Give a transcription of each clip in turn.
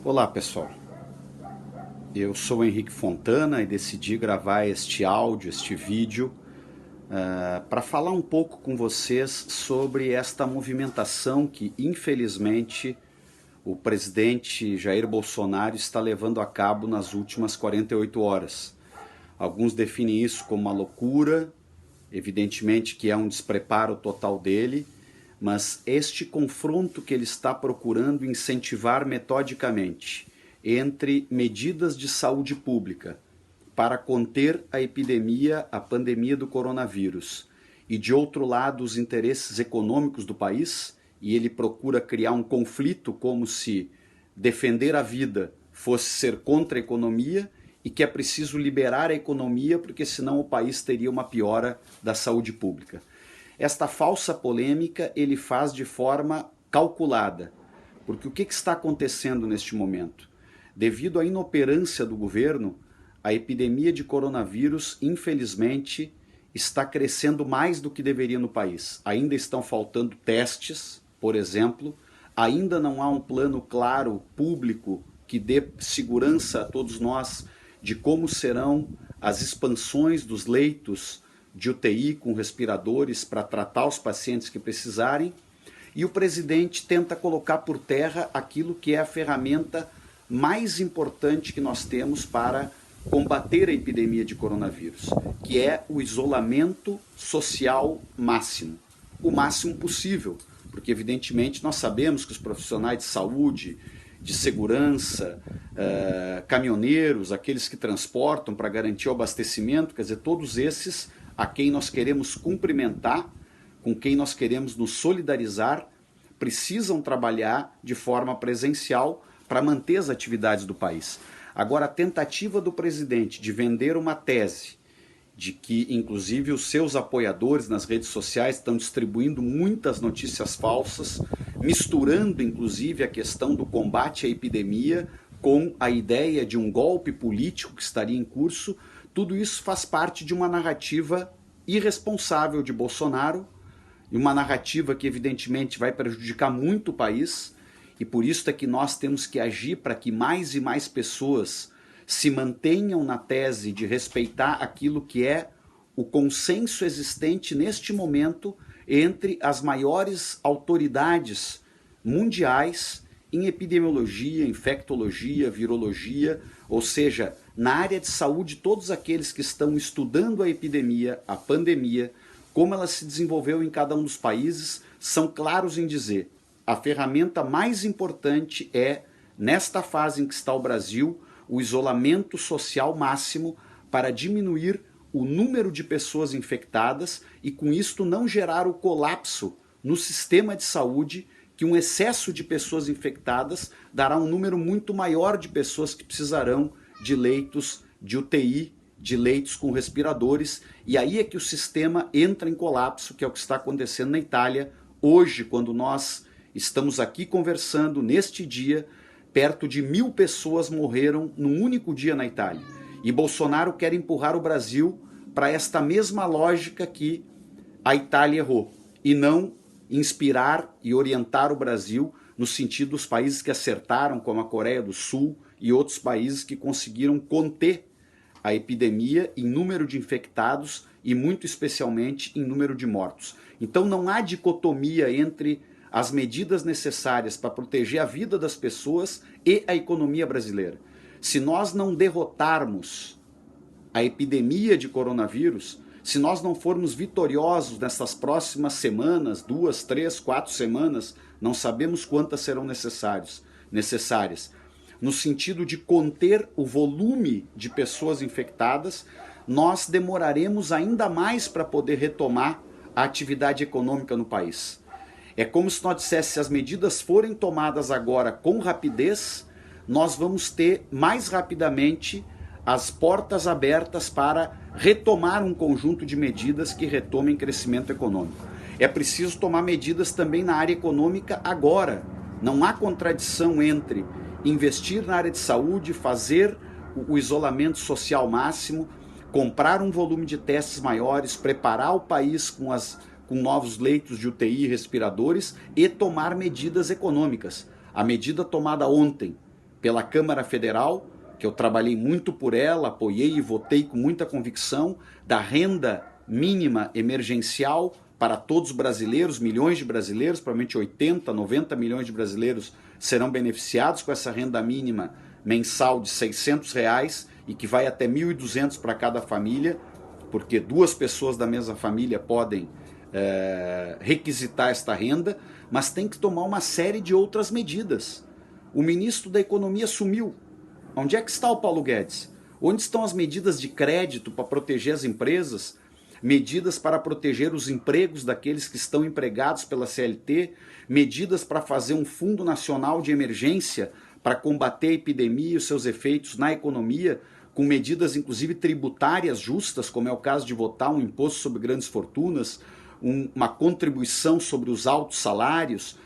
Olá pessoal, eu sou o Henrique Fontana e decidi gravar este áudio, este vídeo, para falar um pouco com vocês sobre esta movimentação que infelizmente o presidente Jair Bolsonaro está levando a cabo nas últimas 48 horas. Alguns definem isso como uma loucura, evidentemente que é um despreparo total dele, mas este confronto que ele está procurando incentivar metodicamente entre medidas de saúde pública para conter a epidemia, a pandemia do coronavírus, e de outro lado os interesses econômicos do país, e ele procura criar um conflito como se defender a vida fosse ser contra a economia e que é preciso liberar a economia porque senão o país teria uma piora da saúde pública. Esta falsa polêmica ele faz de forma calculada, porque o que está acontecendo neste momento? Devido à inoperância do governo, a epidemia de coronavírus, infelizmente, está crescendo mais do que deveria no país. Ainda estão faltando testes, por exemplo, ainda não há um plano claro, público, que dê segurança a todos nós de como serão as expansões dos leitos de UTI com respiradores para tratar os pacientes que precisarem, e o presidente tenta colocar por terra aquilo que é a ferramenta mais importante que nós temos para combater a epidemia de coronavírus, que é o isolamento social máximo, o máximo possível, porque evidentemente nós sabemos que os profissionais de saúde, de segurança, caminhoneiros, aqueles que transportam para garantir o abastecimento, quer dizer, todos esses a quem nós queremos cumprimentar, com quem nós queremos nos solidarizar, precisam trabalhar de forma presencial para manter as atividades do país. Agora, a tentativa do presidente de vender uma tese de que, inclusive, os seus apoiadores nas redes sociais estão distribuindo muitas notícias falsas, misturando, inclusive, a questão do combate à epidemia com a ideia de um golpe político que estaria em curso. Tudo isso faz parte de uma narrativa irresponsável de Bolsonaro, e uma narrativa que evidentemente vai prejudicar muito o país, e por isso é que nós temos que agir para que mais e mais pessoas se mantenham na tese de respeitar aquilo que é o consenso existente neste momento entre as maiores autoridades mundiais em epidemiologia, infectologia, virologia, ou seja, na área de saúde, todos aqueles que estão estudando a epidemia, a pandemia, como ela se desenvolveu em cada um dos países, são claros em dizer: a ferramenta mais importante é, nesta fase em que está o Brasil, o isolamento social máximo para diminuir o número de pessoas infectadas e com isto não gerar o colapso no sistema de saúde, que um excesso de pessoas infectadas dará um número muito maior de pessoas que precisarão de leitos de UTI, de leitos com respiradores, e aí é que o sistema entra em colapso, que é o que está acontecendo na Itália hoje, quando nós estamos aqui conversando, neste dia, perto de 1.000 pessoas morreram num único dia na Itália. E Bolsonaro quer empurrar o Brasil para esta mesma lógica que a Itália errou, e não inspirar e orientar o Brasil no sentido dos países que acertaram, como a Coreia do Sul e outros países que conseguiram conter a epidemia em número de infectados e muito especialmente em número de mortos. Então não há dicotomia entre as medidas necessárias para proteger a vida das pessoas e a economia brasileira. Se nós não derrotarmos a epidemia de coronavírus, se nós não formos vitoriosos nessas próximas semanas, 2, 3, 4 semanas, não sabemos quantas serão necessárias, no sentido de conter o volume de pessoas infectadas, nós demoraremos ainda mais para poder retomar a atividade econômica no país. É como se nós disséssemos: se as medidas forem tomadas agora com rapidez, nós vamos ter mais rapidamente as portas abertas para retomar um conjunto de medidas que retomem crescimento econômico. É preciso tomar medidas também na área econômica agora. Não há contradição entre investir na área de saúde, fazer o isolamento social máximo, comprar um volume de testes maiores, preparar o país com novos leitos de UTI e respiradores e tomar medidas econômicas. A medida tomada ontem pela Câmara Federal, que eu trabalhei muito por ela, apoiei e votei com muita convicção, da renda mínima emergencial para todos os brasileiros, milhões de brasileiros, provavelmente 80, 90 milhões de brasileiros serão beneficiados com essa renda mínima mensal de R$600 e que vai até 1.200 para cada família, porque duas pessoas da mesma família podem requisitar esta renda, mas tem que tomar uma série de outras medidas. O ministro da Economia sumiu. Onde é que está o Paulo Guedes? Onde estão as medidas de crédito para proteger as empresas? Medidas para proteger os empregos daqueles que estão empregados pela CLT? Medidas para fazer um fundo nacional de emergência para combater a epidemia e os seus efeitos na economia, com medidas inclusive tributárias justas, como é o caso de votar um imposto sobre grandes fortunas, uma contribuição sobre os altos salários,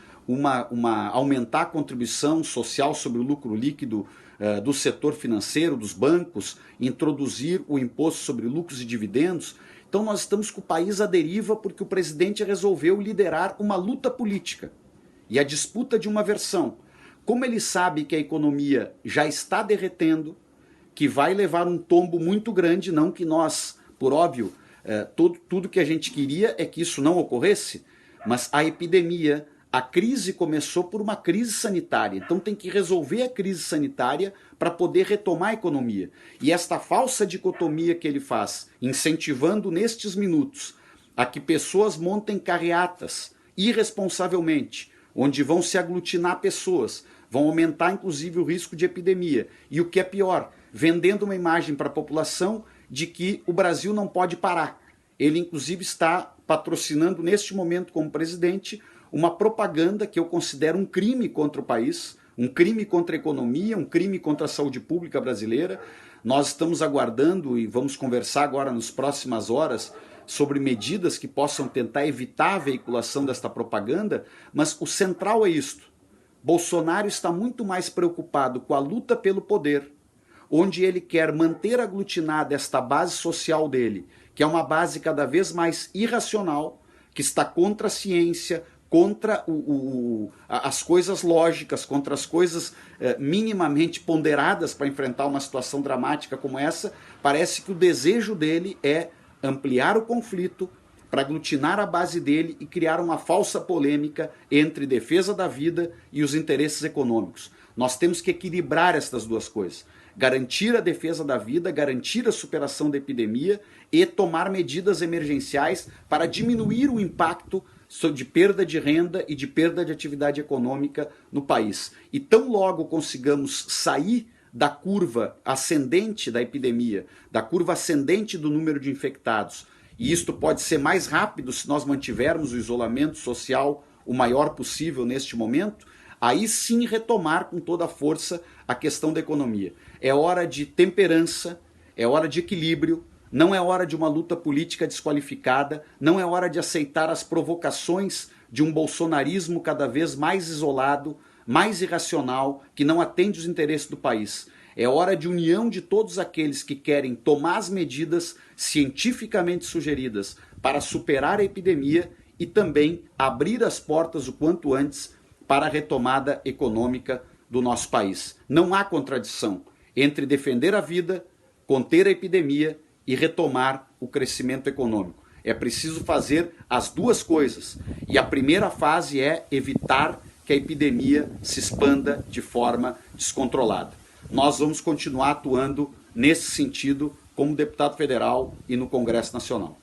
aumentar a contribuição social sobre o lucro líquido do setor financeiro, dos bancos, introduzir o imposto sobre lucros e dividendos. Então nós estamos com o país à deriva porque o presidente resolveu liderar uma luta política e a disputa de uma versão. Como ele sabe que a economia já está derretendo, que vai levar um tombo muito grande, não que nós, por óbvio, tudo que a gente queria é que isso não ocorresse, mas a epidemia, a crise começou por uma crise sanitária, então tem que resolver a crise sanitária para poder retomar a economia. E esta falsa dicotomia que ele faz, incentivando nestes minutos a que pessoas montem carreatas irresponsavelmente, onde vão se aglutinar pessoas, vão aumentar inclusive o risco de epidemia. E o que é pior, vendendo uma imagem para a população de que o Brasil não pode parar. Ele inclusive está patrocinando neste momento como presidente uma propaganda que eu considero um crime contra o país, um crime contra a economia, um crime contra a saúde pública brasileira. Nós estamos aguardando e vamos conversar agora nas próximas horas sobre medidas que possam tentar evitar a veiculação desta propaganda, mas o central é isto. Bolsonaro está muito mais preocupado com a luta pelo poder, onde ele quer manter aglutinada esta base social dele, que é uma base cada vez mais irracional, que está contra a ciência, contra as coisas lógicas, contra as coisas minimamente ponderadas para enfrentar uma situação dramática como essa. Parece que o desejo dele é ampliar o conflito para aglutinar a base dele e criar uma falsa polêmica entre defesa da vida e os interesses econômicos. Nós temos que equilibrar estas duas coisas. Garantir a defesa da vida, garantir a superação da epidemia e tomar medidas emergenciais para diminuir o impacto de perda de renda e de perda de atividade econômica no país. E tão logo consigamos sair da curva ascendente da epidemia, da curva ascendente do número de infectados, e isto pode ser mais rápido se nós mantivermos o isolamento social o maior possível neste momento, aí sim retomar com toda a força a questão da economia. É hora de temperança, é hora de equilíbrio, não é hora de uma luta política desqualificada, não é hora de aceitar as provocações de um bolsonarismo cada vez mais isolado, mais irracional, que não atende os interesses do país. É hora de união de todos aqueles que querem tomar as medidas cientificamente sugeridas para superar a epidemia e também abrir as portas o quanto antes para a retomada econômica do nosso país. Não há contradição entre defender a vida, conter a epidemia e retomar o crescimento econômico. É preciso fazer as duas coisas. E a primeira fase é evitar que a epidemia se expanda de forma descontrolada. Nós vamos continuar atuando nesse sentido como deputado federal e no Congresso Nacional.